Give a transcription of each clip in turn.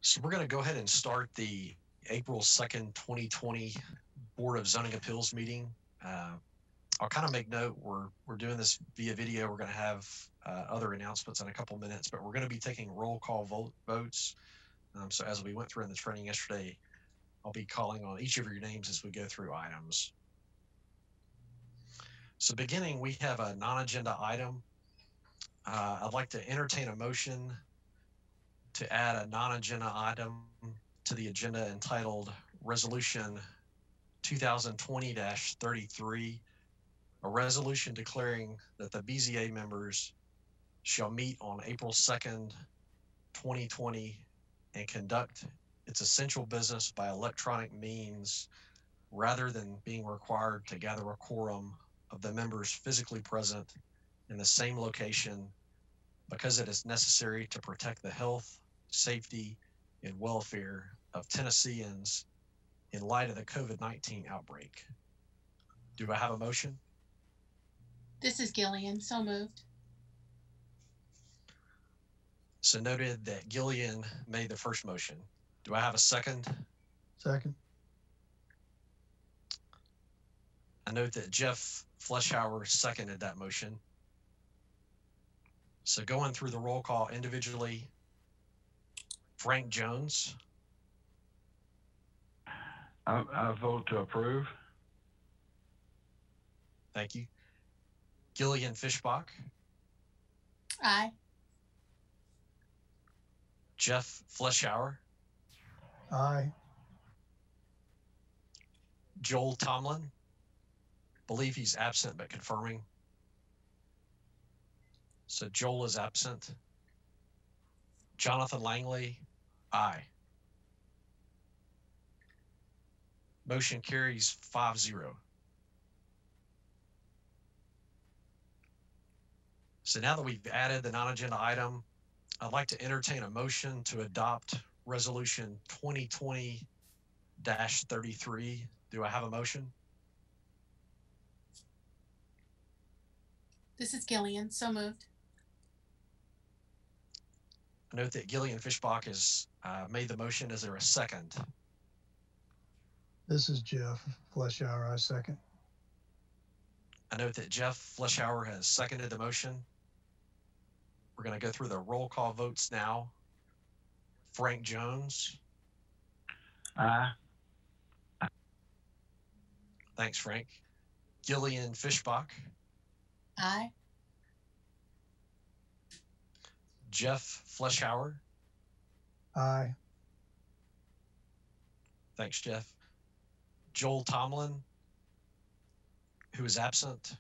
So we're going to go ahead and start the April 2nd, 2020 Board of Zoning Appeals meeting. I'll kind of make note, we're doing this via video. We're going to have other announcements in a couple minutes, but we're going to be taking roll call votes. So as we went through in the training yesterday, I'll be calling on each of your names as we go through items. So beginning, we have a non-agenda item. I'd like to entertain a motion to add a non-agenda item to the agenda entitled Resolution 2020-33, a resolution declaring that the BZA members shall meet on April 2nd, 2020 and conduct its essential business by electronic means rather than being required to gather a quorum of the members physically present in the same location because it is necessary to protect the health, safety, and welfare of Tennesseans in light of the COVID-19 outbreak. Do I have a motion? This is Gillian. So moved. So noted that Gillian made the first motion. Do I have a second? Second. I note that Jeff Fleischhauer seconded that motion. So going through the roll call individually, Frank Jones. I vote to approve. Thank you. Gillian Fischbach. Aye. Jeff Fleischhauer. Aye. Joel Tomlin. Believe he's absent but confirming. So Joel is absent. Jonathan Langley. Aye. Motion carries 5-0. So now that we've added the non-agenda item, I'd like to entertain a motion to adopt Resolution 2020-33. Do I have a motion? This is Gillian. So moved. I note that Gillian Fischbach has made the motion. Is there a second? This is Jeff Fleischhauer. I second. I note that Jeff Fleischhauer has seconded the motion. We're going to go through the roll call votes now. Frank Jones. Aye. Thanks, Frank. Gillian Fischbach. Aye. Jeff Fleischhauer. Aye. Thanks, Jeff. Joel Tomlin, who is absent.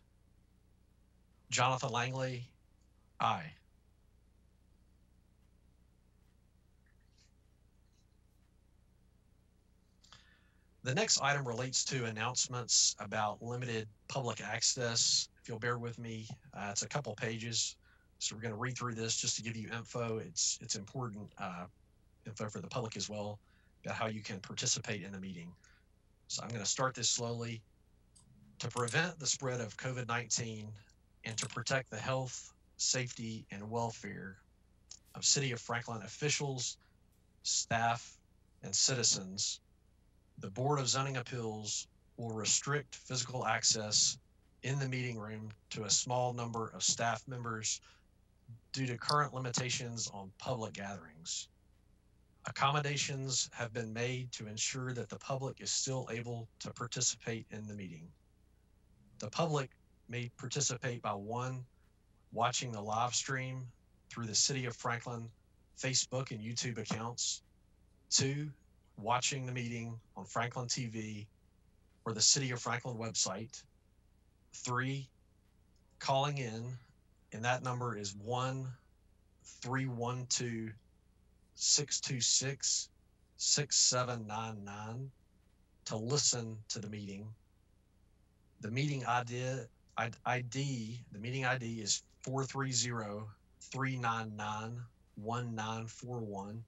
Jonathan Langley. Aye. The next item relates to announcements about limited public access. If you'll bear with me, it's a couple pages. So we're going to read through this just to give you info. It's important info for the public as well about how you can participate in the meeting. So I'm going to start this slowly. To prevent the spread of COVID-19 and to protect the health, safety, and welfare of City of Franklin officials, staff, and citizens, the Board of Zoning Appeals will restrict physical access in the meeting room to a small number of staff members due to current limitations on public gatherings. Accommodations have been made to ensure that the public is still able to participate in the meeting. The public may participate by 1, watching the live stream through the City of Franklin Facebook and YouTube accounts, 2, watching the meeting on Franklin TV or the City of Franklin website, 3, calling in, and that number is 1-312-626-6799 to listen to the meeting. The meeting ID is 430-399-1941.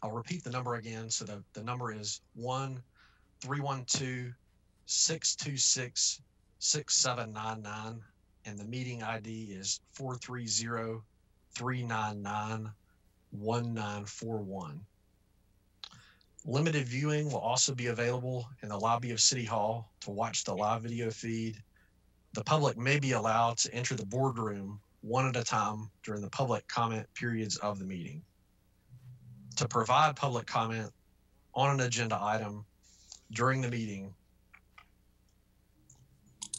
I'll repeat the number again. So the number is 1-312-626-6799, and the meeting ID is 430-399-1941. Limited viewing will also be available in the lobby of City Hall to watch the live video feed. The public may be allowed to enter the boardroom one at a time during the public comment periods of the meeting. To provide public comment on an agenda item during the meeting,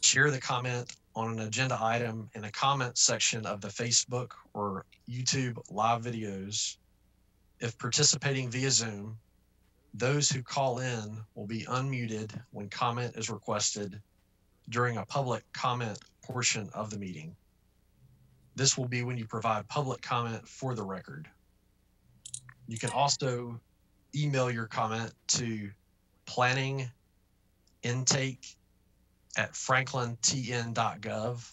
share the comment on an agenda item in the comment section of the Facebook or YouTube live videos. If participating via Zoom, those who call in will be unmuted when comment is requested during a public comment portion of the meeting. This will be when you provide public comment for the record. You can also email your comment to planningintake@franklintn.gov.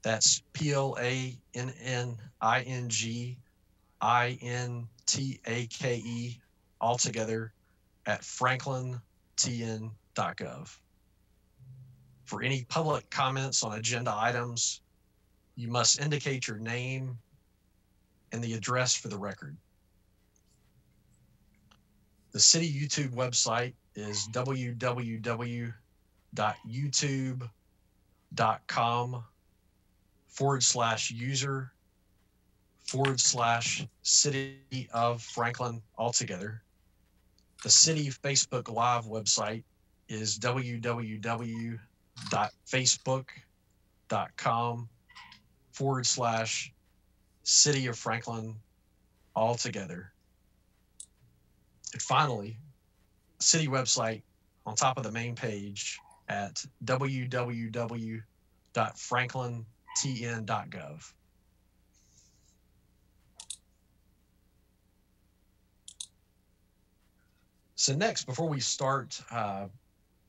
That's PLANNINGINTAKE altogether at franklintn.gov. For any public comments on agenda items, you must indicate your name and the address for the record. The city YouTube website is www.youtube.com/user/City of Franklin altogether. The city Facebook Live website is www.facebook.com/City of Franklin altogether. And finally, city website on top of the main page at www.franklintn.gov. So next, before we start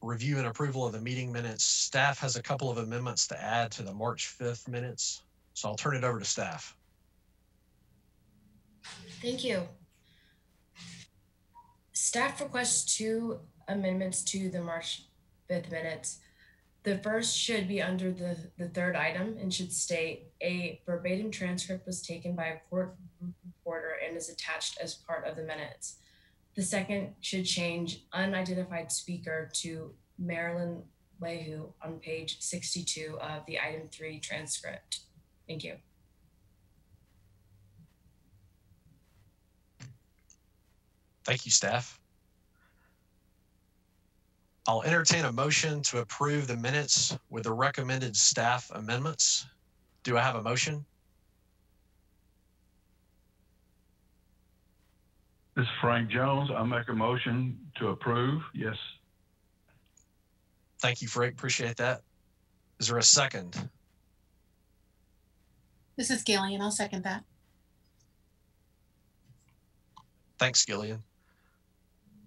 review and approval of the meeting minutes, staff has a couple of amendments to add to the March 5th minutes. So I'll turn it over to staff. Thank you. Staff requests 2 amendments to the March 5th minutes. The first should be under the third item and should state a verbatim transcript was taken by a court reporter and is attached as part of the minutes. The second should change unidentified speaker to Marilyn Lehu on page 62 of the item 3 transcript. Thank you. Thank you, staff. I'll entertain a motion to approve the minutes with the recommended staff amendments. Do I have a motion? This is Frank Jones. I make a motion to approve. Yes. Thank you, Frank. Appreciate that. Is there a second? This is Gillian. I'll second that. Thanks, Gillian.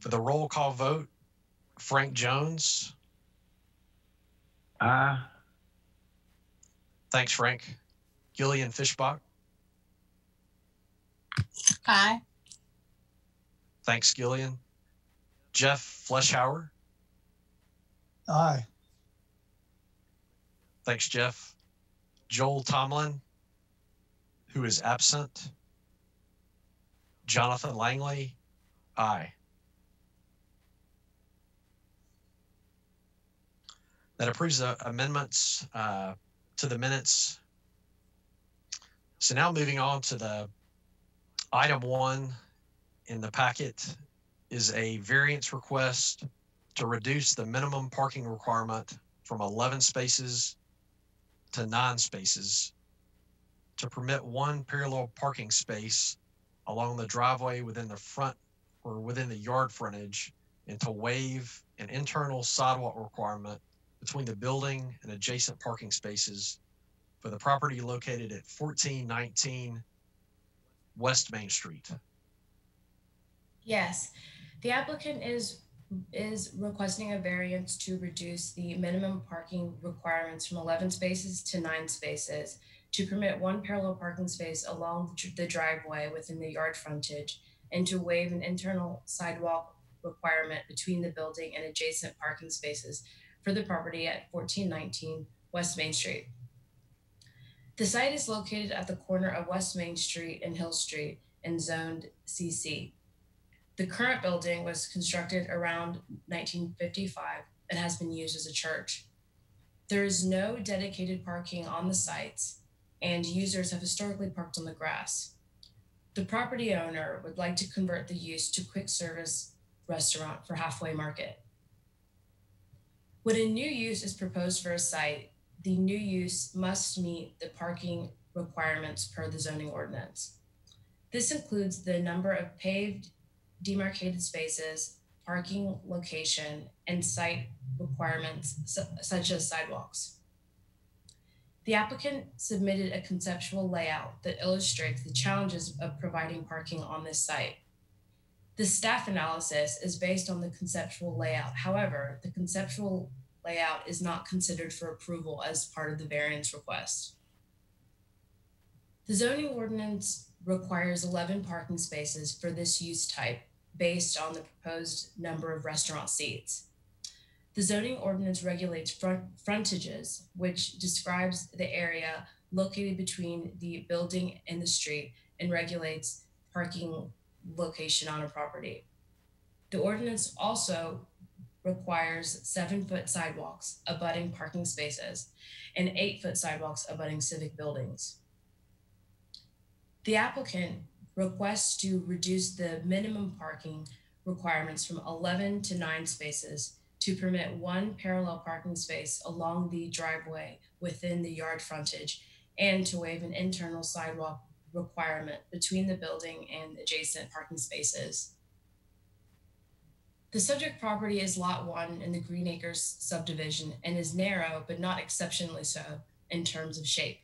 For the roll call vote, Frank Jones. Aye. Thanks, Frank. Gillian Fischbach. Aye. Thanks, Gillian. Jeff Fleschauer. Aye. Thanks, Jeff. Joel Tomlin, who is absent. Jonathan Langley. Aye. That approves the amendments to the minutes. So now moving on to the item 1 in the packet is a variance request to reduce the minimum parking requirement from 11 spaces to 9 spaces to permit 1 parallel parking space along the driveway within the front or within the yard frontage, and to waive an internal sidewalk requirement between the building and adjacent parking spaces for the property located at 1419 West Main Street. Yes, the applicant is requesting a variance to reduce the minimum parking requirements from 11 spaces to 9 spaces to permit 1 parallel parking space along the driveway within the yard frontage, and to waive an internal sidewalk requirement between the building and adjacent parking spaces for the property at 1419 West Main Street. The site is located at the corner of West Main Street and Hill Street and zoned CC. The current building was constructed around 1955 and has been used as a church. There is no dedicated parking on the sites, and users have historically parked on the grass. The property owner would like to convert the use to quick service restaurant for Halfway Market. When a new use is proposed for a site, the new use must meet the parking requirements per the zoning ordinance. This includes the number of paved demarcated spaces, parking location, and site requirements such as sidewalks. The applicant submitted a conceptual layout that illustrates the challenges of providing parking on this site. The staff analysis is based on the conceptual layout. However, the conceptual layout is not considered for approval as part of the variance request. The zoning ordinance requires 11 parking spaces for this use type based on the proposed number of restaurant seats. The zoning ordinance regulates frontages, which describes the area located between the building and the street and regulates parking location on a property. The ordinance also requires 7-foot sidewalks abutting parking spaces and 8-foot sidewalks abutting civic buildings. The applicant requests to reduce the minimum parking requirements from 11 to 9 spaces to permit 1 parallel parking space along the driveway within the yard frontage and to waive an internal sidewalk requirement between the building and adjacent parking spaces. The subject property is Lot 1 in the Green Acres subdivision and is narrow but not exceptionally so in terms of shape.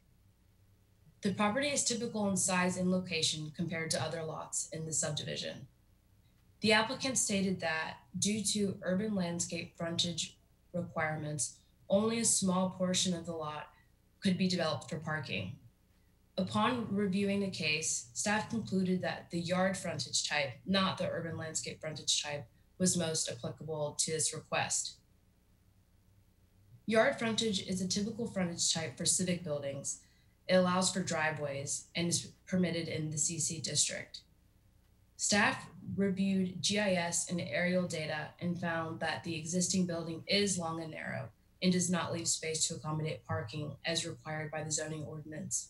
The property is typical in size and location compared to other lots in the subdivision. The applicant stated that due to urban landscape frontage requirements, only a small portion of the lot could be developed for parking. Upon reviewing the case, staff concluded that the yard frontage type, not the urban landscape frontage type, was most applicable to this request. Yard frontage is a typical frontage type for civic buildings. It allows for driveways and is permitted in the CC district. Staff reviewed GIS and aerial data and found that the existing building is long and narrow and does not leave space to accommodate parking as required by the zoning ordinance.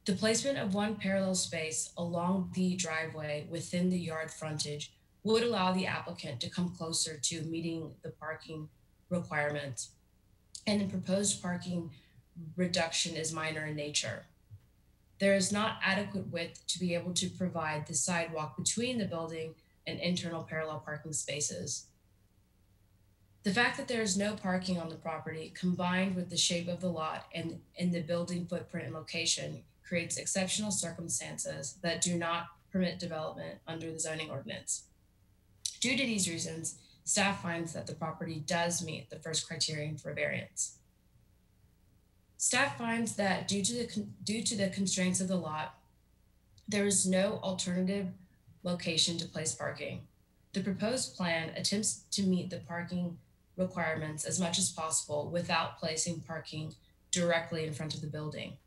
The placement of 1 parallel space along the driveway within the yard frontage would allow the applicant to come closer to meeting the parking requirements, and the proposed parking reduction is minor in nature. There is not adequate width to be able to provide the sidewalk between the building and internal parallel parking spaces. The fact that there is no parking on the property, combined with the shape of the lot and in the building footprint and location, creates exceptional circumstances that do not permit development under the zoning ordinance. Due to these reasons, staff finds that the property does meet the first criterion for variance. Staff finds that due to the constraints of the lot, there is no alternative location to place parking. The proposed plan attempts to meet the parking requirements as much as possible without placing parking directly in front of the building.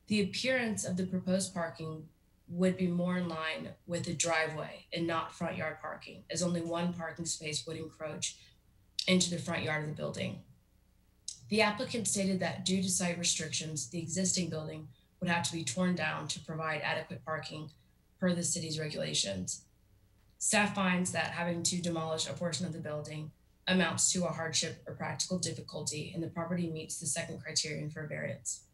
The appearance of the proposed parking would be more in line with the driveway and not front yard parking, as only 1 parking space would encroach into the front yard of the building. The applicant stated that due to site restrictions, the existing building would have to be torn down to provide adequate parking per the city's regulations. Staff finds that having to demolish a portion of the building amounts to a hardship or practical difficulty, and the property meets the second criterion for variance.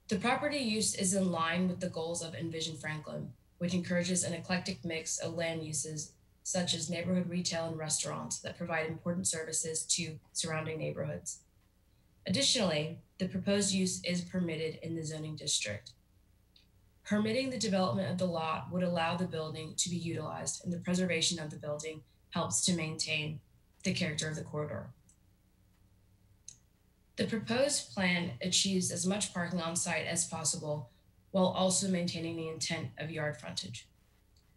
The property use is in line with the goals of Envision Franklin, which encourages an eclectic mix of land uses such as neighborhood retail and restaurants that provide important services to surrounding neighborhoods. Additionally, the proposed use is permitted in the zoning district. Permitting the development of the lot would allow the building to be utilized, and the preservation of the building helps to maintain the character of the corridor. The proposed plan achieves as much parking on site as possible while also maintaining the intent of yard frontage.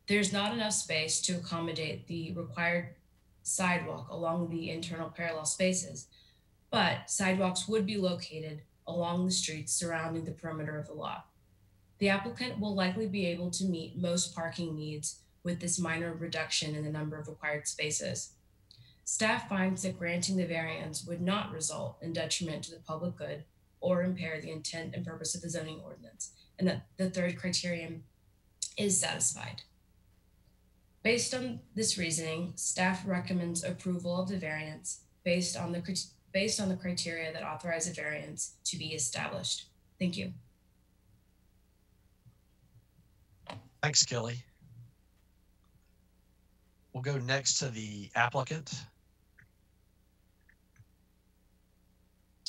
There's not enough space to accommodate the required sidewalk along the internal parallel spaces, but sidewalks would be located along the streets surrounding the perimeter of the lot. The applicant will likely be able to meet most parking needs with this minor reduction in the number of required spaces. Staff finds that granting the variance would not result in detriment to the public good or impair the intent and purpose of the zoning ordinance, and that the third criterion is satisfied. Based on this reasoning, staff recommends approval of the variance based on the criteria that authorize a variance to be established. Thank you. Thanks, Kelly. We'll go next to the applicant.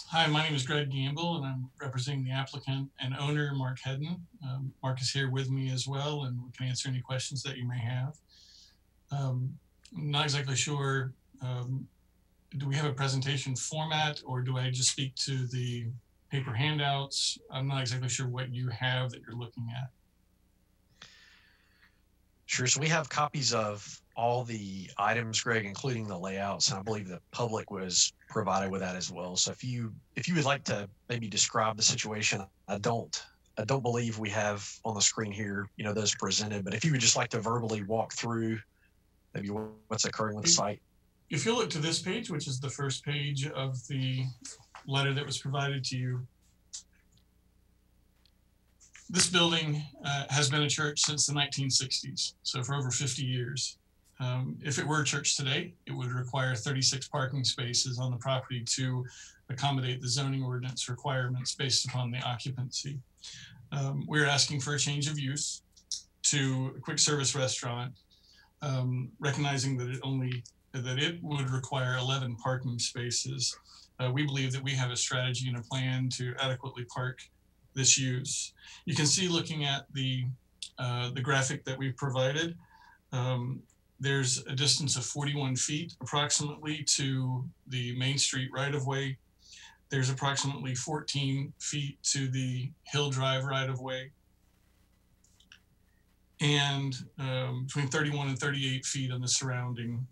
Hi, my name is Greg Gamble, and I'm representing the applicant and owner, Mark Hedden. Mark is here with me as well, and we can answer any questions that you may have. I'm not exactly sure, do we have a presentation format, or do I just speak to the paper handouts? I'm not exactly sure what you have that you're looking at. Sure. So we have copies of all the items, Greg, including the layouts. And I believe the public was provided with that as well. So if you would like to maybe describe the situation, I don't believe we have on the screen here, those presented, but if you would just like to verbally walk through maybe what's occurring with the site. If you look to this page, which is the first page of the letter that was provided to you, this building has been a church since the 1960s, so for over 50 years. If it were a church today, it would require 36 parking spaces on the property to accommodate the zoning ordinance requirements based upon the occupancy. We're asking for a change of use to a quick service restaurant, recognizing that it would require 11 parking spaces. We believe that we have a strategy and a plan to adequately park this use. You can see, looking at the graphic that we've provided, there's a distance of 41 feet approximately to the Main Street right-of-way. There's approximately 14 feet to the Hill Drive right-of-way, and between 31 and 38 feet on the surrounding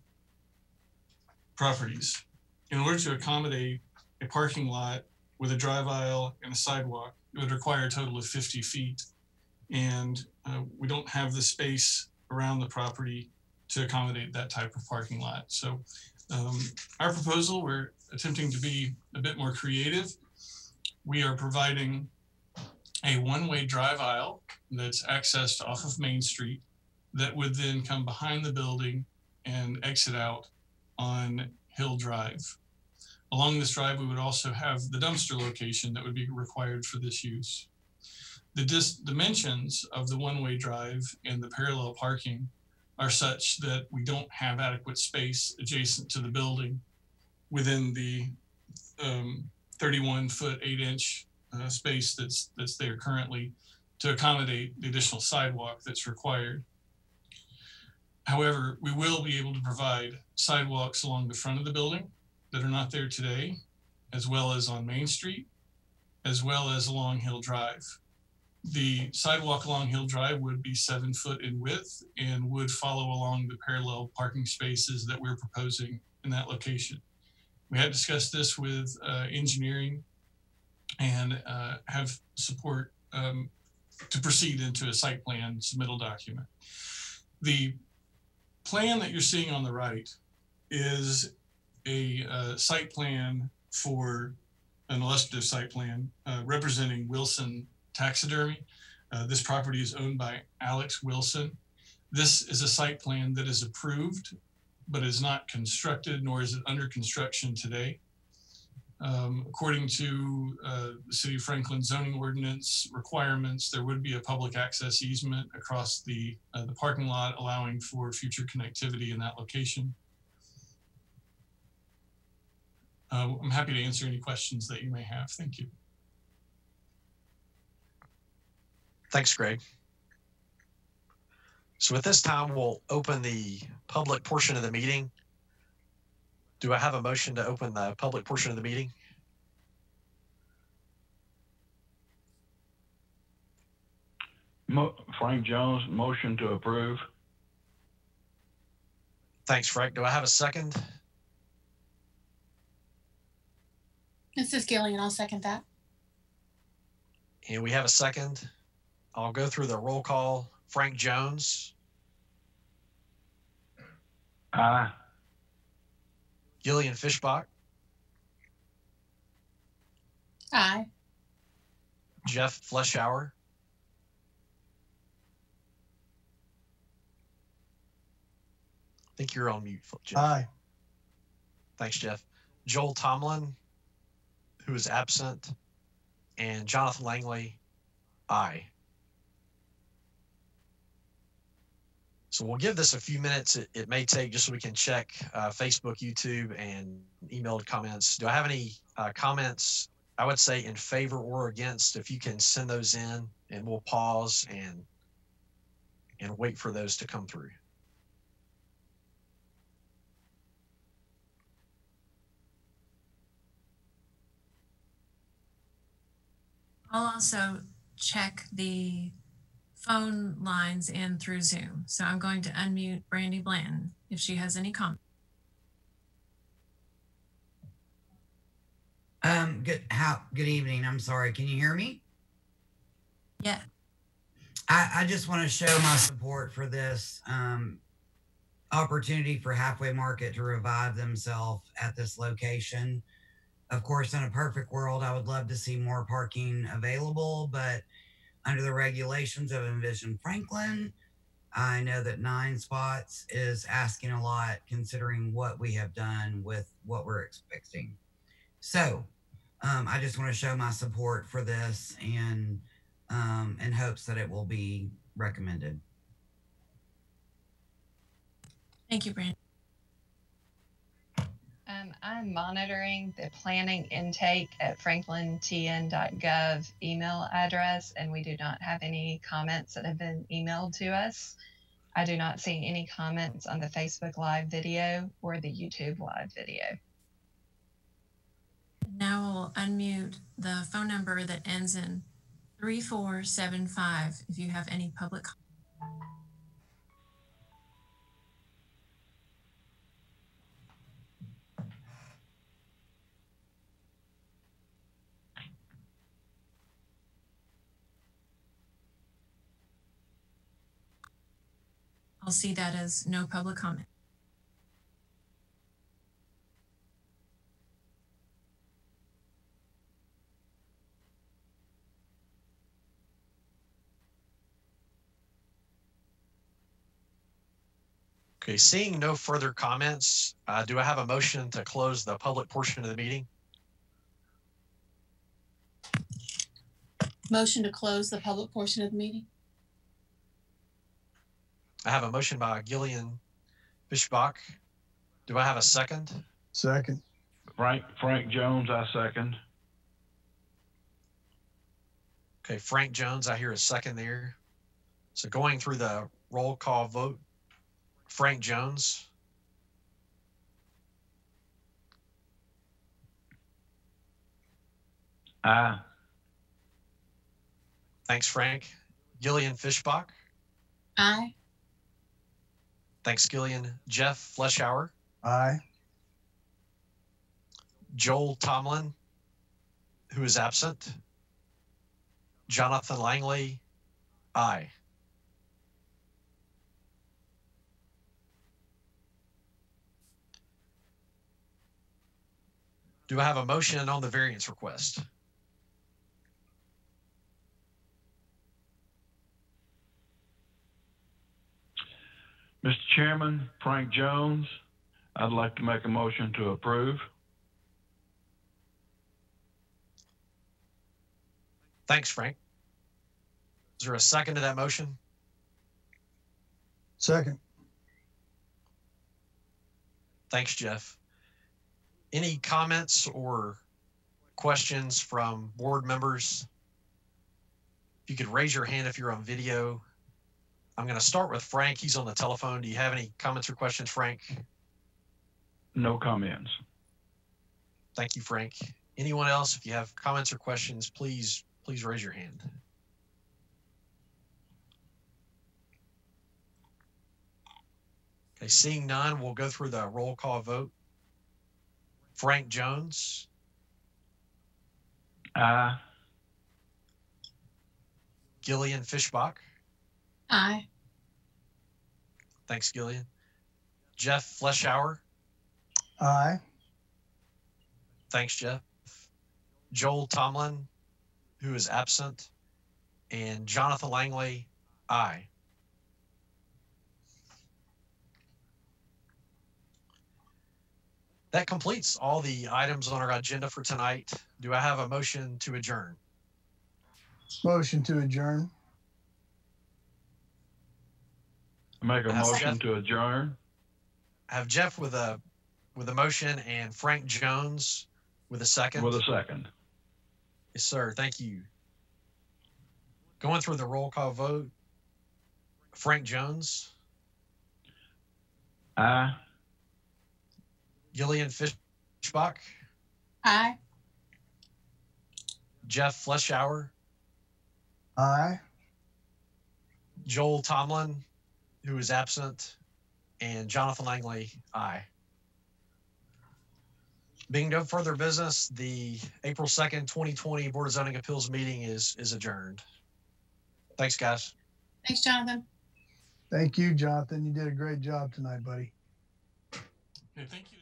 properties. In order to accommodate a parking lot with a drive aisle and a sidewalk, it would require a total of 50 feet. And we don't have the space around the property to accommodate that type of parking lot. So our proposal, we're attempting to be a bit more creative. We are providing a one-way drive aisle that's accessed off of Main Street that would then come behind the building and exit out on Hill Drive. Along this drive, we would also have the dumpster location that would be required for this use. The dimensions of the one-way drive and the parallel parking are such that we don't have adequate space adjacent to the building within the 31-foot, 8-inch space that's there currently to accommodate the additional sidewalk that's required. However, we will be able to provide sidewalks along the front of the building that are not there today, as well as on Main Street, as well as along Hill Drive. The sidewalk along Hill Drive would be 7 foot in width and would follow along the parallel parking spaces that we're proposing in that location. We had discussed this with engineering and have support to proceed into a site plan submittal document. The plan that you're seeing on the right is a site plan for an illustrative site plan representing Wilson Taxidermy. This property is owned by Alex Wilson. This is a site plan that is approved, but is not constructed, nor is it under construction today. According to the City of Franklin zoning ordinance requirements, there would be a public access easement across the parking lot, allowing for future connectivity in that location. I'm happy to answer any questions that you may have. Thank you. Thanks, Greg. So at this time, we'll open the public portion of the meeting. Do I have a motion to open the public portion of the meeting? Frank Jones, motion to approve. Thanks, Frank. Do I have a second? This is Gillian. I'll second that. And we have a second. I'll go through the roll call. Frank Jones, Aye. Gillian Fishbach, Aye. Jeff Fleschauer, I think you're on mute, Jeff. Aye. Thanks, Jeff. Joel Tomlin, who is absent, and Jonathan Langley, aye. So we'll give this a few minutes. It may take just so we can check Facebook, YouTube, and emailed comments. Do I have any comments? I would say in favor or against. If you can send those in, and we'll pause and wait for those to come through. I'll also check the phone lines in through Zoom. So I'm going to unmute Brandy Blanton if she has any comments. Good evening. I'm sorry. Can you hear me? Yeah. I just want to show my support for this opportunity for Halfway Market to revive themselves at this location. Of course, in a perfect world, I would love to see more parking available, but under the regulations of Envision Franklin, I know that 9 spots is asking a lot considering what we have done with what we're expecting. So I just want to show my support for this and in hopes that it will be recommended. Thank you, Brandy. I'm monitoring the planning intake at franklintn.gov email address, and we do not have any comments that have been emailed to us. I do not see any comments on the Facebook Live video or the YouTube Live video. Now we'll unmute the phone number that ends in 3475 if you have any public comments. I'll see that as no public comment. Okay, seeing no further comments, do I have a motion to close the public portion of the meeting? Motion to close the public portion of the meeting. I have a motion by Gillian Fishbach. Do I have a second? Second. Frank Jones, I second. Okay, Frank Jones, I hear a second there. So going through the roll call vote, Frank Jones. Aye. Thanks, Frank. Gillian Fishbach. Aye. Thanks, Gillian. Jeff Fleschauer. Aye. Joel Tomlin, who is absent. Jonathan Langley. Aye. Do I have a motion on the variance request? Mr. Chairman, Frank Jones, I'd like to make a motion to approve. Thanks, Frank. Is there a second to that motion? Second. Thanks, Jeff. Any comments or questions from board members? If you could raise your hand if you're on video. I'm going to start with Frank. He's on the telephone. Do you have any comments or questions, Frank? No comments. Thank you, Frank. Anyone else, if you have comments or questions, please raise your hand. Okay, seeing none, we'll go through the roll call vote. Frank Jones. Aye. Gillian Fishbach. Aye. Thanks, Gillian. Jeff Fleschauer. Aye. Thanks, Jeff. Joel Tomlin, who is absent, and Jonathan Langley. Aye. That completes all the items on our agenda for tonight. Do I have a motion to adjourn? Motion to adjourn. I make a I'll motion second. to adjourn. I have Jeff with a motion and Frank Jones with a second. With a second. Yes, sir. Thank you. Going through the roll call vote. Frank Jones, Aye. Gillian Fishbach, Aye. Jeff Fleschauer, Aye. Joel Tomlin, who is absent, and Jonathan Langley. Aye. Being no further business, the April 2nd, 2020 Board of Zoning Appeals meeting is adjourned. Thanks, guys. Thanks, Jonathan. Thank you, Jonathan. You did a great job tonight, buddy. Okay, thank you.